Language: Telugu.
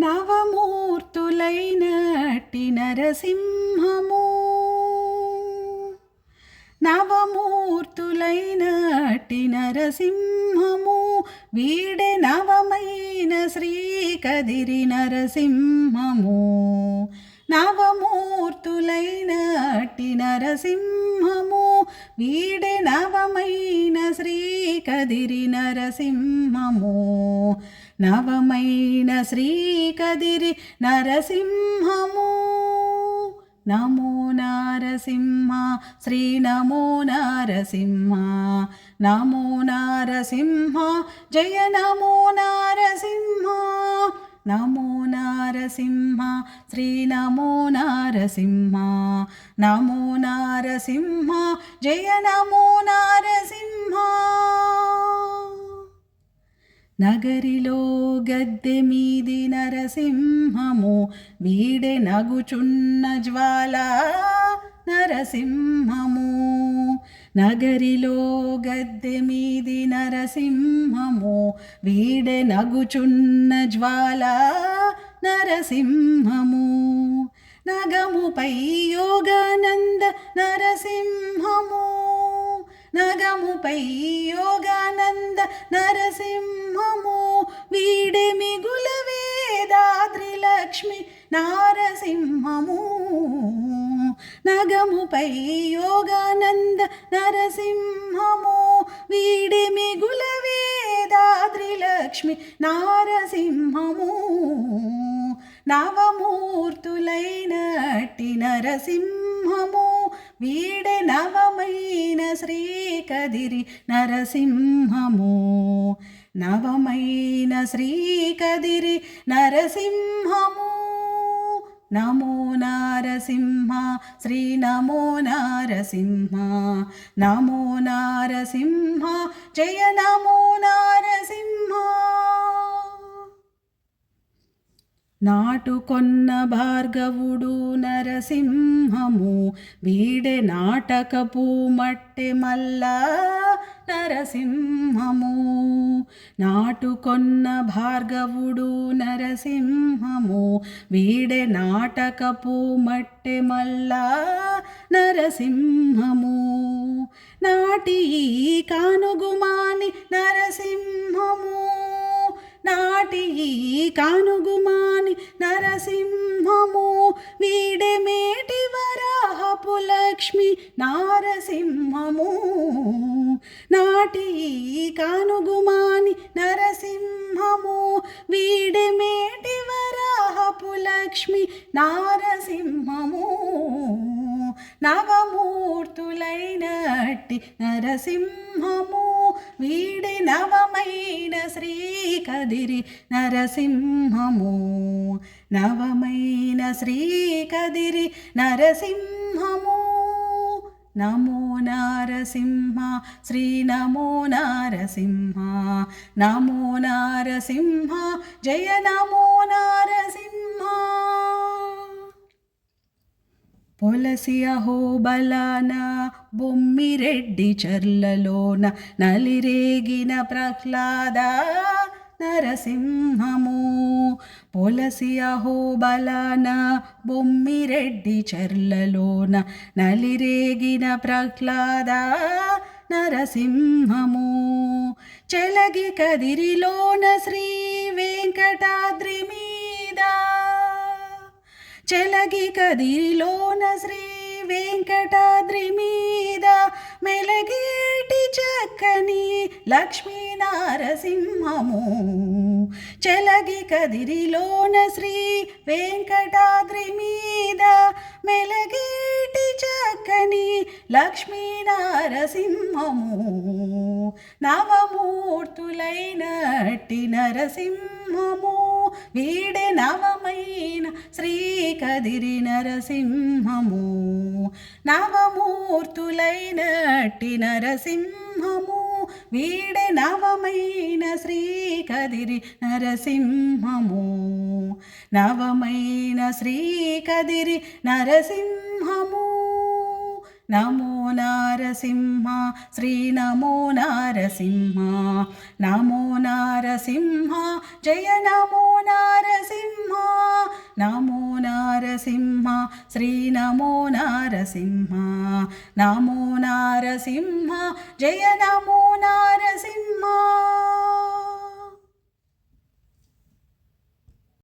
నవమూర్తులైనట్టి నరసింహము నవమూర్తులైనట్టి నరసింహము వీడే నవమైన శ్రీకదిరి నరసింహము నవమూర్తులైనట్టి నరసింహము వీడే నవమైన శ్రీకదిరి నరసింహము నవమైన శ్రీకదిరి నరసింహము నమో నారసింహ శ్రీ నమో నారసింహ నమో నారసింహ జయ నమో నారసింహ నమో నారసింహ శ్రీ నమో నారసింహ నమో నారసింహ జయ నమో నారసింహ నగరిలో గద్దె మీది నరసింహము వీడే నగుచున్న జ్వాల నరసింహము నగరిలో గద్దె మీది నరసింహము వీడే నగుచున్న జ్వాల నరసింహము నగముపై యోగానంద నరసింహము నగముపై యోగానంద నరసింహము వీడే మిగుల వేదాద్రి లక్ష్మి నారసింహము నగముపై యోగానంద నరసింహము వీడే మిగుల వేదాద్రి లక్ష్మి నారసింహము నవమూర్తులైనట్టి నరసింహము వీడే నవమైన శ్రీకదిరి నరసింహము నవమైన శ్రీకదిరి నరసింహము నమో నారసింహ శ్రీ నమో నారసింహ నమో నారసింహ జయ నమో నారసింహ నాటుకొన్న భార్గవుడు నరసింహము వీడే నాటకపు మట్టె మల్ల నరసింహము నాటుకొన్న భార్గవుడు నరసింహము వీడే నాటకపు మట్టె మల్ల నరసింహము నాటి కానుగుమాని నరసింహము నాటి కానుగుమాని నరసింహము వీడే మేటి వరాహపు లక్ష్మి నారసింహము నాటి కానుగుమాని నరసింహము వీడే మేటి వరాహపు లక్ష్మి నారసింహము నవమూర్తులైనట్టి నరసింహము వీడే నవమైన శ్రీకదిరి నరసింహము నవమైన శ్రీకదిరి నరసింహము నమో నారసింహ శ్రీ నమో నారసింహ నమో నారసింహ జయ నమో నారసింహ పొలసి అహోబలాన బొమ్మిరెడ్డి చర్లలోన నలిరేగిన ప్రహ్లాద నరసింహము పొలసి అహోబలాన బొమ్మిరెడ్డి చర్లలోన నలిరేగిన ప్రహ్లాద నరసింహము చెలగి కదిరిలోన శ్రీ వెంకటాద్రి మీద చెలగి కదిరిలోన శ్రీ వెంకటాద్రి మీద మెలగేటి చక్కని లక్ష్మీ నారసింహము చెలగి కదిరిలోన శ్రీ వెంకటాద్రి మీద మెలగేటి చక్కని లక్ష్మీ నారసింహము నవమూర్తులైనట్టి నరసింహము వీడే నవమైన శ్రీకదిరి నరసింహము నవమూర్తులైనట్టి నరసింహము వీడే నవమైన శ్రీకదిరి నరసింహము నవమైన శ్రీకదిరి నరసింహము నమో నారసింహ శ్రీ నమో నారసింహ నమో నారసింహ జయ నమో నారసింహ నమో నారసింహ శ్రీ నమో నారసింహ నమో నారసింహ జయ నమో నారసింహ